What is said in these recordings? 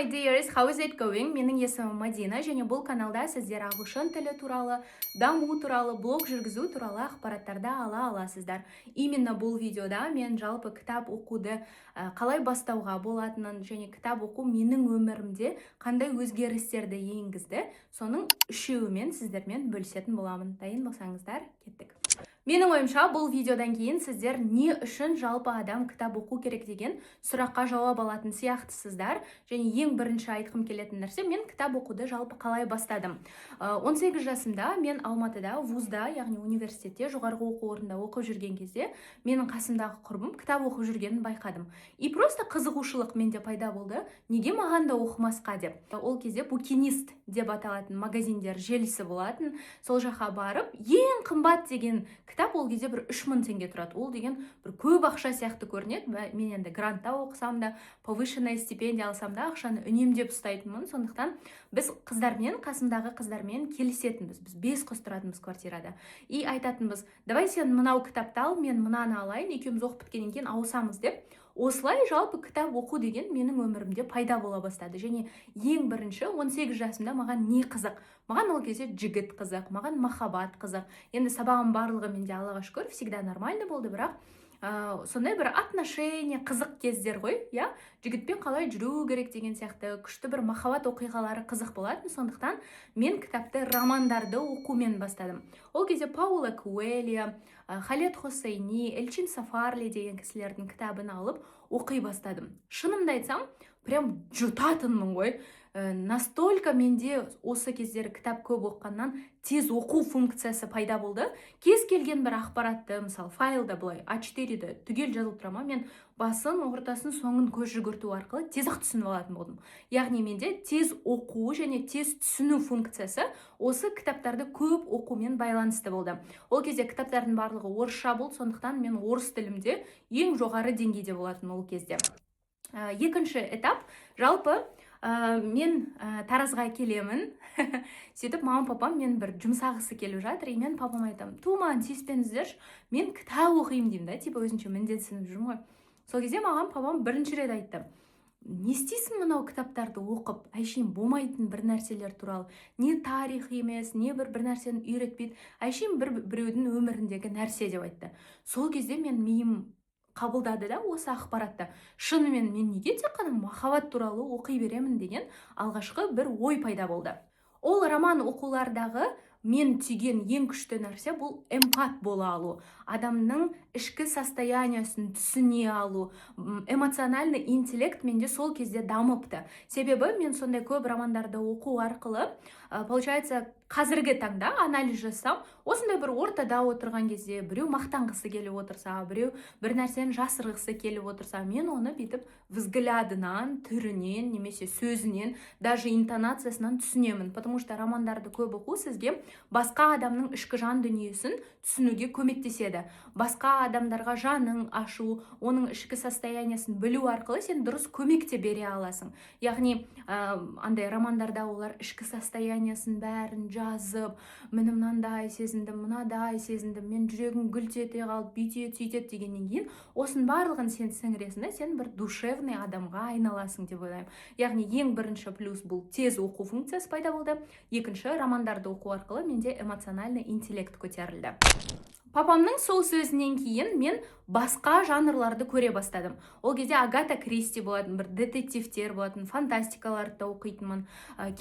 my dears, how is it going? Менің есімім Мадина, және бұл каналда сіздер ағылшын тілі туралы, даму туралы, блог жүргізу туралы ақпараттарды ала аласыздар. Именно бұл видеода мен жалпы кітап оқуды қалай бастауға болатынын, және кітап оқу менің өмірімде қандай өзгерістерді енгізді, соның үшеуімен сіздермен бөлісетін боламын. Дайын болсаңыздар, кеттік. Менің ойымша, бұл видеодан кейін сіздер не үшін жалпы адам кітап оқу керек деген сұраққа жауап алатын сияқтысыздар. Және ең бірінші айтқым келетін нәрсе, мен кітап оқуды жалпы қалай бастадым. 18 жасымда мен Алматыда, вузда, яғни университетте, жоғарғы оқу орнында оқып жүрген кезде, менің қасымдағы құрбым кітап оқып жүргенін байқадым. И просто қызығушылық менде пайда болды. Неге маған да оқымасқа деп. Ол кезде букинист деп аталатын магазиндер желісі болатын. Сол жаққа барып, ең қымбат деген кітап ол кезде бір 3000 теңге тұрады. Ол деген бір көп ақша сияқты көрінеді. Мен енді грантта оқысам да, повышенная стипендия алсам да ақшаны үнемдеп ұстайтынмын. Сондықтан біз қыздармен, қасымдағы қыздармен келісетінбіз. Біз 5 қыз тұратынбыз квартирада. И айтатынбыз, давай сен мынау кітапты ал, мен мынаны алайын, екеуміз оқып біткеннен кейін ауысамыз деп. Осылай жалпы кітап оқу деген менің өмірімде пайда бола бастады. Және ең бірінші 18 жасымда маған не қызық? Маған ол кезде жігіт қызық, маған махаббат қызық. Енді сабағым барлығы менде Аллаға шүкір, всегда нормально болды, бірақ сондай бір отношение қызық кездер ғой, я жігітпен қалай жүру керек деген сияқты күшті бір махаббат оқиғалары қызық болатын. Сондықтан мен кітапты, романдарды оқумен бастадым. Ол кезде Паула Коэльо, Халед Хосейни, Эльчин Сафарли деген кісілердің кітабын алып оқи бастадым. Шынымды айтсам, прям жұтатынмын ғой. Настолько менде осы кездері кітап көп оққаннан тез оқу функциясы пайда болды. Кез келген бір ақпаратты, мысалы файлда былай А4-ді түгел жазылып тұра ма, мен басын, ортасын, соңын көз жүгірту арқылы тез-ақ түсініп алатын болдым. Яғни менде тез оқу және тез түсіну функциясы осы кітаптарды көп оқумен байланысты болды. Ол кезде кітаптардың барлығы орысша болды, сондықтан мен орыс тілімде ең жоғары деңгейде болатын ол кезде. Екінші этап, жалпы мен Таразға келемін. Сөйтіп, мамам папам мен бір жұмсағысы келіп жатыр. И мен папам айтам, туман, тиіспеңіздерші, мен кітап оқимын деймін да, типа өзінше міндетсініп жүрмін ғой. Сол кезде маған папам бірінші рет айтты, не істейсің мынау кітаптарды оқып, әшейін болмайтын бір нәрселер туралы, не тарих емес, не бір нәрсені үйретпейді, әшейін біреудің өміріндегі нәрсе деп айтты. Сол кезде мен миым қабылдады да осы ақпаратты. Шынымен мен неге тек қана махаббат туралы оқи беремін деген алғашқы бір ой пайда болды. Ол роман оқулардағы мен түйген ең күшті нәрсе бұл эмпат бола алу. Адамның ішкі состояниясын түсіне алу. Эмоциональный интеллект менде сол кезде дамыпты. Себебі мен сондай көп романдарды оқу арқылы, получается, қазіргі таңда анализ жасасам, осындай бір ортада отырған кезде біреу мақтанғысы келіп отырса, біреу бір нәрсені жасырғысы келіп отырса, мен оны бүйтіп взглядынан, түрінен, немесе сөзінен, даже интонациясынан түсінемін. Потому что романдарды көп оқу сізге басқа адамның ішкі жан дүниесін түсінуге көмектеседі. Басқа адамдарға жаның ашу, оның ішкі состояниясын білу арқылы сен дұрыс көмек те бере аласың. Яғни, андай романдарда олар ішкі состояниясын бәрін жазып, мені мынандай сезіндім, мынадай сезіндім, мен жүрегім гүлт ете қалып, бүйтеді, сөйтеді дегеннен кейін, осының барлығын сен сіңіресің, сен бір душевный адамға айналасың деп ойлаймын. Яғни ең бірінші плюс бұл тез оқу функциясы пайда болды. Екінші, романдарды оқу арқылы менде эмоциональный интеллект көтерілді. Папамның сол сөзінен кейін мен басқа жанрларды көре бастадым. Ол кезде Агата Кристи болатын, бір детективтер болатын, фантастикаларды оқитынмын,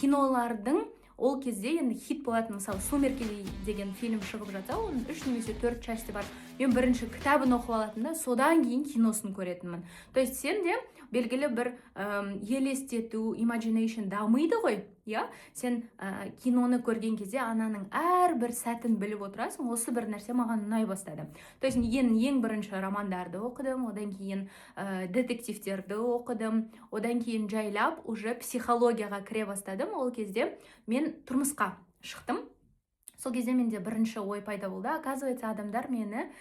кинолардың ол кезде енді хит болатын, мысалы Сумерки деген фильм шығып жатса, оның 3 немесе 4 части бар. Мен бірінші кітабын оқып алатын да, содан кейін киносын көретінмін. То есть сен де белгілі бір елестету, imagination дамиды ғой, я? Сен киноны көрген кезде ананың әрбір сәтін біліп отырасың, осы бір нәрсе маған ұнай бастады. То есть ең бірінші романдарды оқыдым, одан кейін детективтерді оқыдым, одан кейін жайлап уже психологияға кіре бастадым. Ол кезде мен тұрмысқа шықтым. Сол кезде менде бірінші ой пайда болды. Оказывается, адамдар мені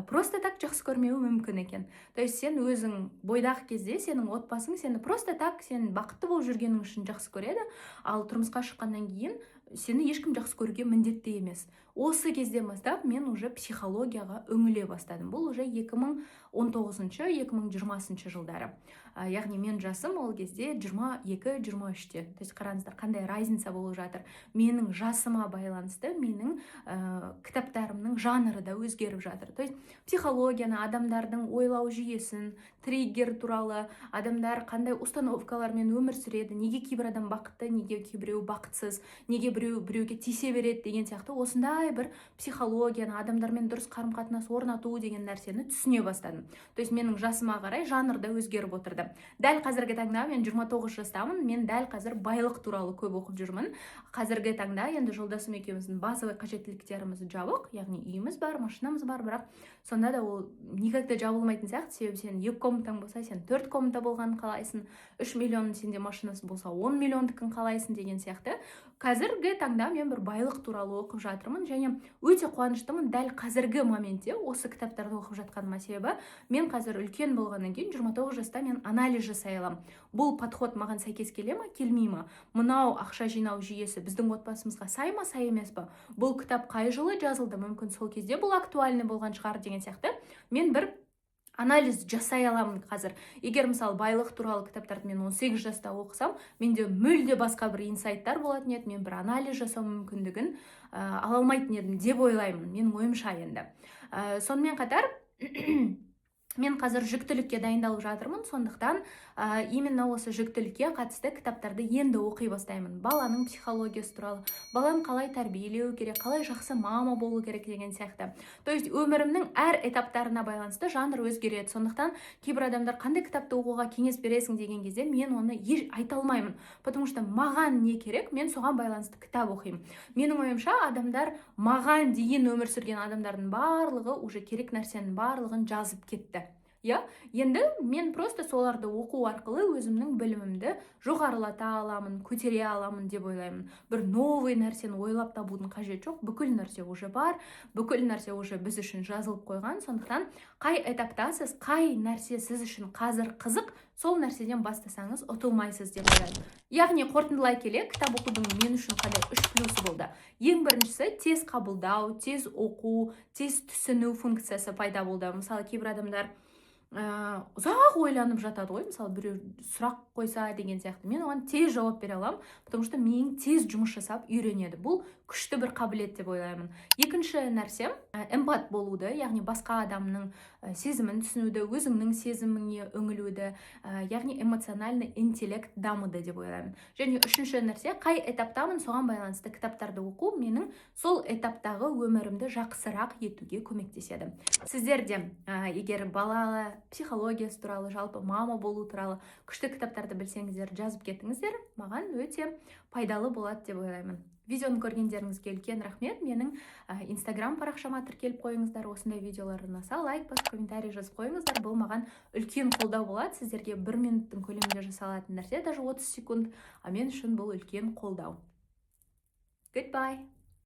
просто так жақсы көрмеуі мүмкін екен. То есть сен өзің бойдақ кезде, сенің отбасың сені просто так, сен бақытты болып жүргенің үшін жақсы көреді. Ал тұрмысқа шыққаннан кейін сені ешкім жақсы көруге міндетті емес. Осы кезден бастап мен уже психологияға үңіле бастадым. Бұл уже 2019-2020 жылдары. Яғни мен жасым ол кезде 22-23-те. То есть қараңыздар, қандай разница болып жатыр. Менің жасыма байланысты менің кітаптарымның жанры да өзгеріп жатыр. То есть психологияны, адамдардың ойлау жүйесін, триггер туралы, адамдар қандай установкалармен өмір сүреді, неге кейбір адам бақытты, неге кейбіреу бақытсыз, неге біреуге тиісе береді деген сияқты осындай бір психологияны, адамдармен дұрыс қарым-қатынас орнату деген нәрсені түсіне бастадым. То есть менің жасыма қарай жанр да өзгеріп отырды. Дәл қазіргі таңда мен 29 жастамын, мен дәл қазір байлық туралы көп оқып жүрмін. Қазіргі таңда енді жолдасым екеуміздің базовый қажеттіліктеріміз жабық, яғни үйіміз бар, машинамыз бар, бірақ сонда да ол никакта жабылмайтын сияқты. Себебі сен 2 комнатаң болса, сен 4 комната болғанын қалайсың, 3 миллион сенде машинасы болса 10 миллиондікін қалайсың деген сияқты. Қазіргі таңда мен бір байлық туралы оқып жатырмын және өте қуаныштымын дәл қазіргі моментте осы кітаптарды оқып жатқаныма. Себебі мен қазір үлкен болғаннан кейін 29 жаста мен анализ жасай аламын. Бұл подход маған сәйкес келе ма, келмей ма? Мынау ақша жинау жүйесі біздің отбасымызға сай ма, сай емес пе? Бұл кітап қай жылы жазылды? Мүмкін сол кезде бұл актуальны болған шығар деген сияқты. Мен бір анализ жасай аламын қазір. Егер мысалы байлық туралы кітаптарды мен 18 жаста оқысам, менде мүлде басқа бір инсайттар болатын еді, мен бір анализ жасау мүмкіндігін ала алмайтын едім деп ойлаймын, менің ойымша енді. Сонымен қатар мен қазір жүктілікке дайындалып жатырмын, сондықтан именно осы жүктілікке қатысты кітаптарды енді оқи бастаймын. Баланың психологиясы туралы, баланы қалай тәрбиелеу керек, қалай жақсы мама болу керек деген сияқты. То есть өмірімнің әр этаптарына байланысты жанр өзгереді. Сондықтан кейбір адамдар қандай кітапты оқуға кеңес бересің деген кезде мен оны айта алмаймын. Потому что маған не керек, мен соған байланысты кітап оқимын. Менің ойымша адамдар маған дейін өмір сүрген адамдардың барлығы уже керек нәрсенің барлығын жазып кетті. Енді мен просто соларды оқу арқылы өзімнің білімімді жоғарылата аламын, көтере аламын деп ойлаймын. Бір новый нәрсені ойлап табудың қажет жоқ, бүкіл нәрсе уже бар, бүкіл нәрсе уже біз үшін жазылып қойған. Сондықтан қай этаптасыз, қай нәрсе сіз үшін қазір қызық, сол нәрседен бастасаңыз ұтылмайсыз деп ойлаймын. Яғни қорытындылай келе, кітап оқудың мен үшін қандай 3 плюсы болды. Ең біріншісі тез қабылдау, тез оқу, тез түсіну функциясы пайда болды. Мысалы кейбір адамдар ұзақ ойланып жатады ғой, мысалы біреу сұрақ қойса деген сияқты, мен оған тез жауап бере аламын, потому что мен тез жұмыс жасап үйренеді. Бұл күшті бір қабілет деп ойлаймын. Екінші нәрсе эмпат болуды, яғни басқа адамның сезімін түсінуді, өзіңнің сезіміңе үңілуді, яғни эмоциональный интеллект дамыды деп ойлаймын. Және үшінші нәрсе, қай этаптамын, соған байланысты кітаптарды оқу менің сол этаптағы өмірімді жақсырақ етуге көмектеседі. Сіздер де егер бала психологиясы туралы, жалпы мама болу туралы күшті кітаптарды білсеңіздер, жазып кетіңіздер, маған өте пайдалы болады деп ойлаймын. Видеоны көргендеріңізге үлкен рахмет. Менің инстаграм парақшама тіркеліп қойыңыздар. Осындай видеолар ұнаса, лайк басып, комментарий жазып қойыңыздар. Бұл маған үлкен қолдау болады. Сіздерге 1 минуттың көлемінде жасалатын нәрсе, даже 30 секунд, мен үшін бұл үлкен қолдау. Goodbye.